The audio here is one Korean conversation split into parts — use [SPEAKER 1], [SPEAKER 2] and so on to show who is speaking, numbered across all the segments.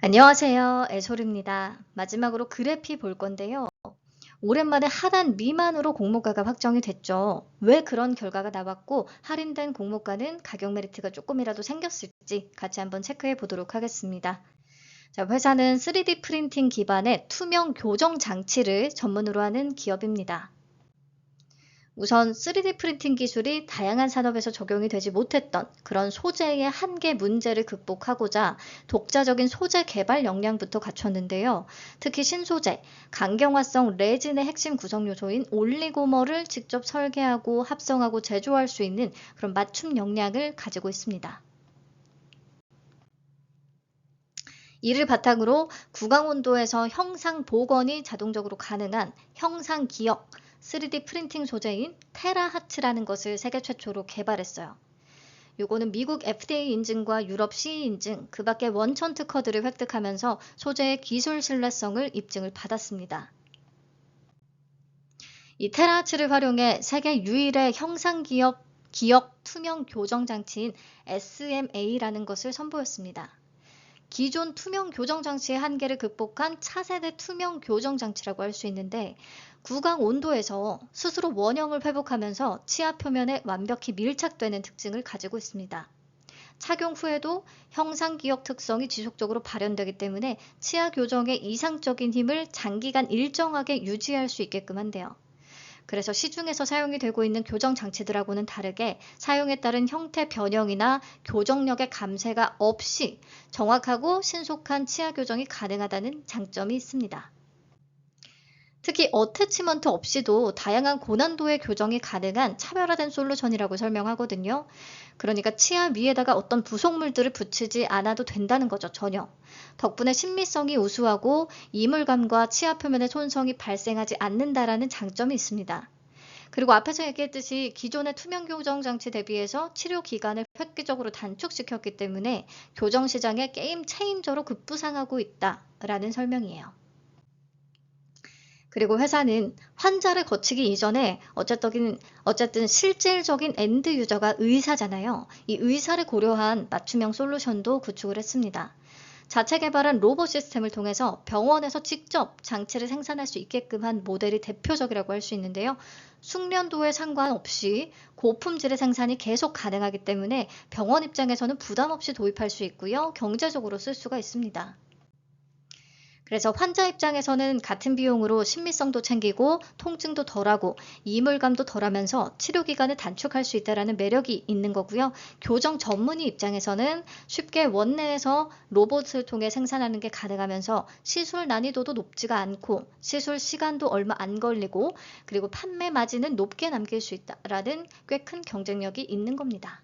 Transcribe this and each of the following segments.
[SPEAKER 1] 안녕하세요. 애솔입니다. 마지막으로 그래피 볼 건데요. 오랜만에 하단 미만으로 공모가가 확정이 됐죠. 왜 그런 결과가 나왔고 할인된 공모가는 가격 메리트가 조금이라도 생겼을지 같이 한번 체크해 보도록 하겠습니다. 자, 회사는 3D 프린팅 기반의 투명 교정 장치를 전문으로 하는 기업입니다. 우선 3D 프린팅 기술이 다양한 산업에서 적용이 되지 못했던 그런 소재의 한계 문제를 극복하고자 독자적인 소재 개발 역량부터 갖췄는데요. 특히 신소재, 강경화성 레진의 핵심 구성 요소인 올리고머를 직접 설계하고 합성하고 제조할 수 있는 그런 맞춤 역량을 가지고 있습니다. 이를 바탕으로 구강 온도에서 형상 복원이 자동적으로 가능한 형상 기억 3D 프린팅 소재인 테라하츠라는 것을 세계 최초로 개발했어요. 요거는 미국 FDA 인증과 유럽 CE 인증, 그 밖에 원천 특허들을 획득하면서 소재의 기술 신뢰성을 입증을 받았습니다. 이 테라하츠를 활용해 세계 유일의 형상 기억 투명 교정 장치인 SMA라는 것을 선보였습니다. 기존 투명 교정 장치의 한계를 극복한 차세대 투명 교정 장치라고 할 수 있는데 구강 온도에서 스스로 원형을 회복하면서 치아 표면에 완벽히 밀착되는 특징을 가지고 있습니다. 착용 후에도 형상 기억 특성이 지속적으로 발현되기 때문에 치아 교정의 이상적인 힘을 장기간 일정하게 유지할 수 있게끔 한대요. 그래서 시중에서 사용이 되고 있는 교정 장치들하고는 다르게 사용에 따른 형태 변형이나 교정력의 감쇄가 없이 정확하고 신속한 치아 교정이 가능하다는 장점이 있습니다. 특히 어태치먼트 없이도 다양한 고난도의 교정이 가능한 차별화된 솔루션이라고 설명하거든요. 그러니까 치아 위에다가 어떤 부속물들을 붙이지 않아도 된다는 거죠, 전혀. 덕분에 신미성이 우수하고 이물감과 치아 표면의 손상이 발생하지 않는다라는 장점이 있습니다. 그리고 앞에서 얘기했듯이 기존의 투명 교정 장치 대비해서 치료 기간을 획기적으로 단축시켰기 때문에 교정 시장의 게임 체인저로 급부상하고 있다라는 설명이에요. 그리고 회사는 환자를 거치기 이전에 어쨌든 실질적인 엔드 유저가 의사잖아요. 이 의사를 고려한 맞춤형 솔루션도 구축을 했습니다. 자체 개발한 로봇 시스템을 통해서 병원에서 직접 장치를 생산할 수 있게끔 한 모델이 대표적이라고 할 수 있는데요. 숙련도에 상관없이 고품질의 생산이 계속 가능하기 때문에 병원 입장에서는 부담 없이 도입할 수 있고요. 경제적으로 쓸 수가 있습니다. 그래서 환자 입장에서는 같은 비용으로 신미성도 챙기고 통증도 덜하고 이물감도 덜하면서 치료 기간을 단축할 수 있다는 매력이 있는 거고요. 교정 전문의 입장에서는 쉽게 원내에서 로봇을 통해 생산하는 게 가능하면서 시술 난이도도 높지가 않고 시술 시간도 얼마 안 걸리고 그리고 판매 마진은 높게 남길 수 있다라는 꽤 큰 경쟁력이 있는 겁니다.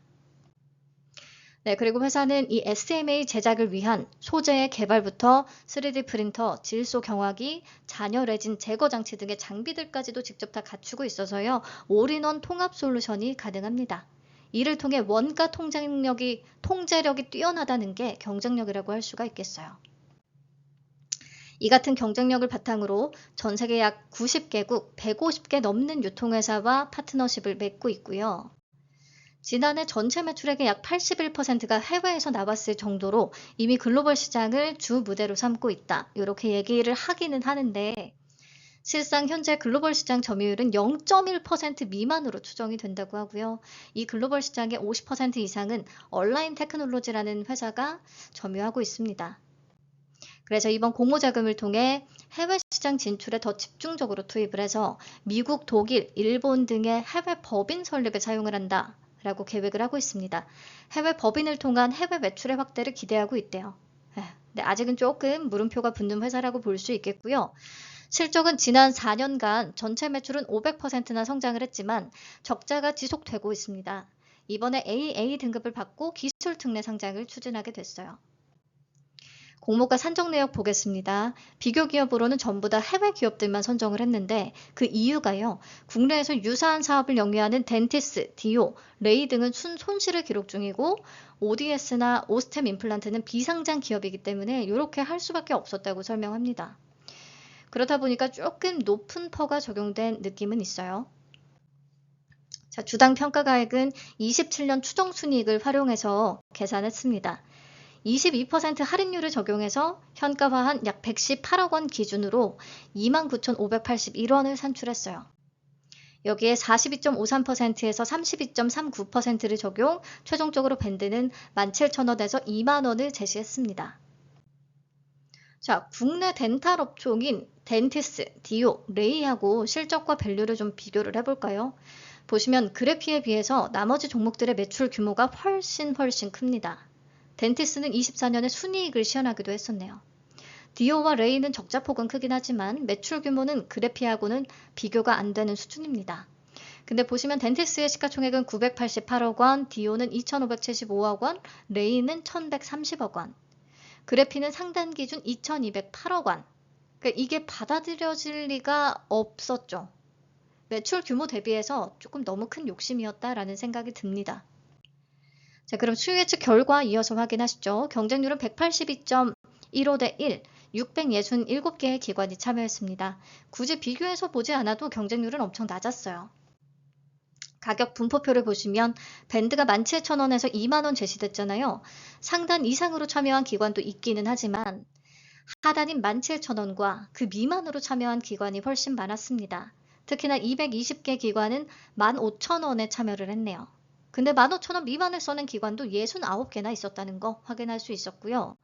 [SPEAKER 1] 네, 그리고 회사는 이 SMA 제작을 위한 소재의 개발부터 3D 프린터, 질소 경화기, 잔여 레진 제거 장치 등의 장비들까지도 직접 다 갖추고 있어서요. 올인원 통합 솔루션이 가능합니다. 이를 통해 원가 통제력이 뛰어나다는 게 경쟁력이라고 할 수가 있겠어요. 이 같은 경쟁력을 바탕으로 전 세계 약 90개국 150개 넘는 유통회사와 파트너십을 맺고 있고요. 지난해 전체 매출액의 약 81%가 해외에서 나왔을 정도로 이미 글로벌 시장을 주 무대로 삼고 있다. 이렇게 얘기를 하기는 하는데 실상 현재 글로벌 시장 점유율은 0.1% 미만으로 추정이 된다고 하고요. 이 글로벌 시장의 50% 이상은 얼라인 테크놀로지라는 회사가 점유하고 있습니다. 그래서 이번 공모 자금을 통해 해외 시장 진출에 더 집중적으로 투입을 해서 미국, 독일, 일본 등의 해외 법인 설립에 사용을 한다. 라고 계획을 하고 있습니다. 해외 법인을 통한 해외 매출의 확대를 기대하고 있대요. 근데 아직은 조금 물음표가 붙는 회사라고 볼 수 있겠고요. 실적은 지난 4년간 전체 매출은 500%나 성장을 했지만 적자가 지속되고 있습니다. 이번에 AA 등급을 받고 기술 특례 상장을 추진하게 됐어요. 공모가 산정 내역 보겠습니다. 비교 기업으로는 전부 다 해외 기업들만 선정을 했는데 그 이유가요. 국내에서 유사한 사업을 영위하는 덴티스, 디오, 레이 등은 손실을 기록 중이고 ODS나 오스템 임플란트는 비상장 기업이기 때문에 이렇게 할 수밖에 없었다고 설명합니다. 그렇다 보니까 조금 높은 퍼가 적용된 느낌은 있어요. 자, 주당 평가가액은 27년 추정순이익을 활용해서 계산했습니다. 22% 할인율을 적용해서 현가화한 약 118억 원 기준으로 29,581원을 산출했어요. 여기에 42.53%에서 32.39%를 적용, 최종적으로 밴드는 17,000원에서 20,000원을 제시했습니다. 자, 국내 덴탈 업종인 덴티스, 디오, 레이하고 실적과 밸류를 좀 비교를 해볼까요? 보시면 그래피에 비해서 나머지 종목들의 매출 규모가 훨씬 큽니다. 덴티스는 24년에 순이익을 시현하기도 했었네요. 디오와 레이는 적자폭은 크긴 하지만 매출 규모는 그래피하고는 비교가 안 되는 수준입니다. 근데 보시면 덴티스의 시가총액은 988억 원, 디오는 2,575억 원, 레이는 1,130억 원. 그래피는 상단 기준 2,208억 원. 그러니까 이게 받아들여질 리가 없었죠. 매출 규모 대비해서 조금 너무 큰 욕심이었다라는 생각이 듭니다. 자, 그럼 수요 예측 결과 이어서 확인하시죠. 경쟁률은 182.15대 1, 667개의 기관이 참여했습니다. 굳이 비교해서 보지 않아도 경쟁률은 엄청 낮았어요. 가격 분포표를 보시면 밴드가 17,000원에서 20,000원 제시됐잖아요. 상단 이상으로 참여한 기관도 있기는 하지만 하단인 17,000원과 그 미만으로 참여한 기관이 훨씬 많았습니다. 특히나 220개 기관은 15,000원에 참여를 했네요. 근데 15,000원 미만을 써는 기관도 69개나 있었다는 거 확인할 수 있었고요.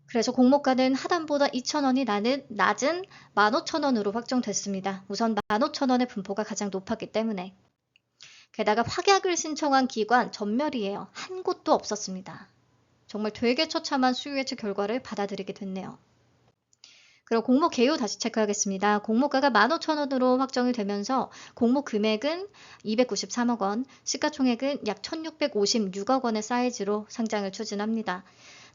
[SPEAKER 1] 그래서 공모가는 하단보다 2,000원이 낮은 15,000원으로 확정됐습니다. 우선 15,000원의 분포가 가장 높았기 때문에. 게다가 확약을 신청한 기관 전멸이에요. 한 곳도 없었습니다. 정말 되게 처참한 수요 예측 결과를 받아들이게 됐네요. 그리고 공모 개요 다시 체크하겠습니다. 공모가가 15,000원으로 확정이 되면서 공모 금액은 293억 원, 시가총액은 약 1,656억 원의 사이즈로 상장을 추진합니다.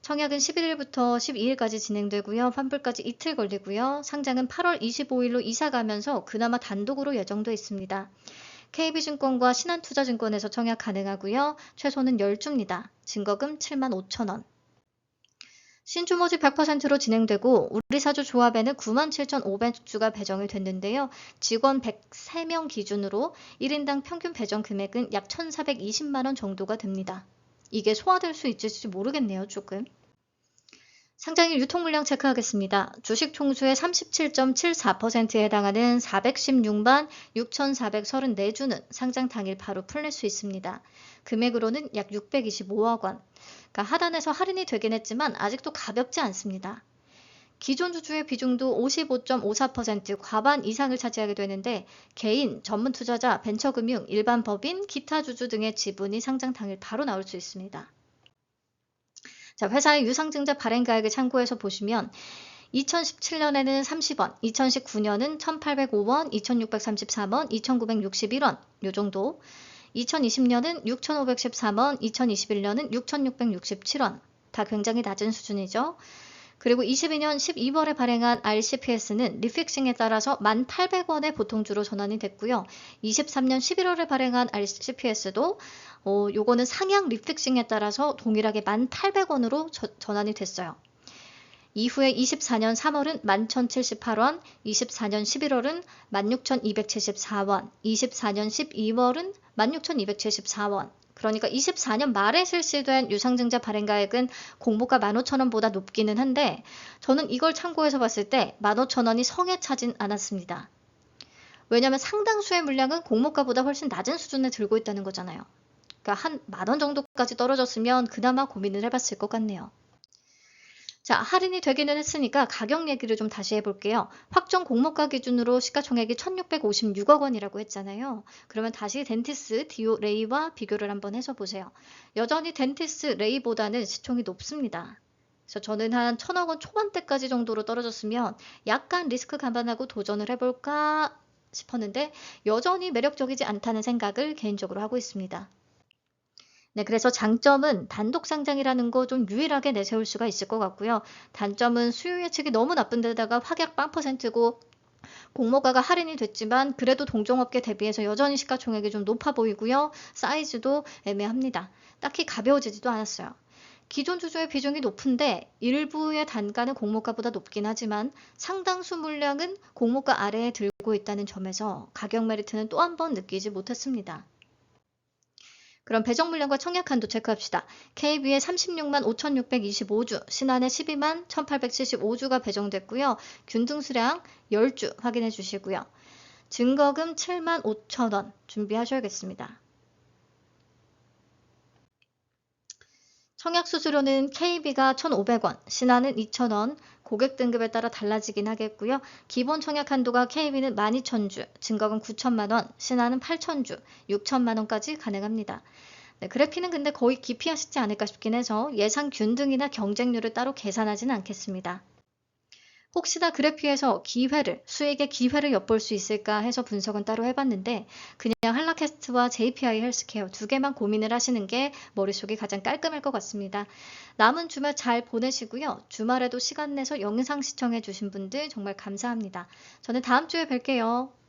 [SPEAKER 1] 청약은 11일부터 12일까지 진행되고요. 환불까지 이틀 걸리고요. 상장은 8월 25일로 이사가면서 그나마 단독으로 예정돼 있습니다. KB증권과 신한투자증권에서 청약 가능하고요. 최소는 10주입니다. 증거금 75,000원. 신주 모집 100%로 진행되고 우리사주 조합에는 97,500주가 배정이 됐는데요. 직원 103명 기준으로 1인당 평균 배정 금액은 약 1,420만 원 정도가 됩니다. 이게 소화될 수 있을지 모르겠네요, 조금. 상장일 유통물량 체크하겠습니다. 주식 총수의 37.74%에 해당하는 416만 6,434주는 상장 당일 바로 풀릴 수 있습니다. 금액으로는 약 625억 원. 그러니까 하단에서 할인이 되긴 했지만 아직도 가볍지 않습니다. 기존 주주의 비중도 55.54% 과반 이상을 차지하게 되는데 개인, 전문 투자자, 벤처금융, 일반 법인, 기타 주주 등의 지분이 상장 당일 바로 나올 수 있습니다. 자, 회사의 유상증자 발행가액을 참고해서 보시면 2017년에는 30원, 2019년은 1,805원, 2,633원, 2,961원 요 정도, 2020년은 6,513원, 2021년은 6,667원 다 굉장히 낮은 수준이죠. 그리고 22년 12월에 발행한 RCPS는 리픽싱에 따라서 1,800원의 보통주로 전환이 됐고요. 23년 11월에 발행한 RCPS도 요거는 상향 리픽싱에 따라서 동일하게 1,800원으로 전환이 됐어요. 이후에 24년 3월은 11,078원, 24년 11월은 16,274원, 24년 12월은 16,274원. 그러니까 24년 말에 실시된 유상증자 발행가액은 공모가 15,000원보다 높기는 한데 저는 이걸 참고해서 봤을 때 15,000원이 성에 차진 않았습니다. 왜냐하면 상당수의 물량은 공모가보다 훨씬 낮은 수준에 들고 있다는 거잖아요. 그러니까 한 10,000원 정도까지 떨어졌으면 그나마 고민을 해봤을 것 같네요. 자, 할인이 되기는 했으니까 가격 얘기를 좀 다시 해볼게요. 확정 공모가 기준으로 시가총액이 1,656억 원이라고 했잖아요. 그러면 다시 덴티스, 디오, 레이와 비교를 한번 해서 보세요. 여전히 덴티스, 레이보다는 시총이 높습니다. 그래서 저는 한 1,000억 원 초반대까지 정도로 떨어졌으면 약간 리스크 감안하고 도전을 해볼까 싶었는데 여전히 매력적이지 않다는 생각을 개인적으로 하고 있습니다. 네, 그래서 장점은 단독 상장이라는 거 좀 유일하게 내세울 수가 있을 것 같고요. 단점은 수요 예측이 너무 나쁜 데다가 확약 0%고 공모가가 할인이 됐지만 그래도 동종업계 대비해서 여전히 시가총액이 좀 높아 보이고요. 사이즈도 애매합니다. 딱히 가벼워지지도 않았어요. 기존 주주의 비중이 높은데 일부의 단가는 공모가보다 높긴 하지만 상당수 물량은 공모가 아래에 들고 있다는 점에서 가격 메리트는 또 한 번 느끼지 못했습니다. 그럼 배정 물량과 청약 한도 체크합시다. KB에 36만 5,625주, 신한에 12만 1,875주가 배정됐고요. 균등 수량 10주 확인해 주시고요. 증거금 7만 5천 원 준비하셔야겠습니다. 청약 수수료는 KB가 1,500원, 신한은 2,000원, 고객 등급에 따라 달라지긴 하겠고요. 기본 청약 한도가 KB는 12,000주, 증거금 9천만 원, 신한은 8,000주, 6천만 원까지 가능합니다. 네, 그래피는 근데 거의 기피하시지 않을까 싶긴 해서 예상 균등이나 경쟁률을 따로 계산하지는 않겠습니다. 혹시나 그래피에서 수익의 기회를 엿볼 수 있을까 해서 분석은 따로 해봤는데 그냥 한라캐스트와 JPI 헬스케어 두 개만 고민을 하시는 게 머릿속이 가장 깔끔할 것 같습니다. 남은 주말 잘 보내시고요. 주말에도 시간 내서 영상 시청해 주신 분들 정말 감사합니다. 저는 다음 주에 뵐게요.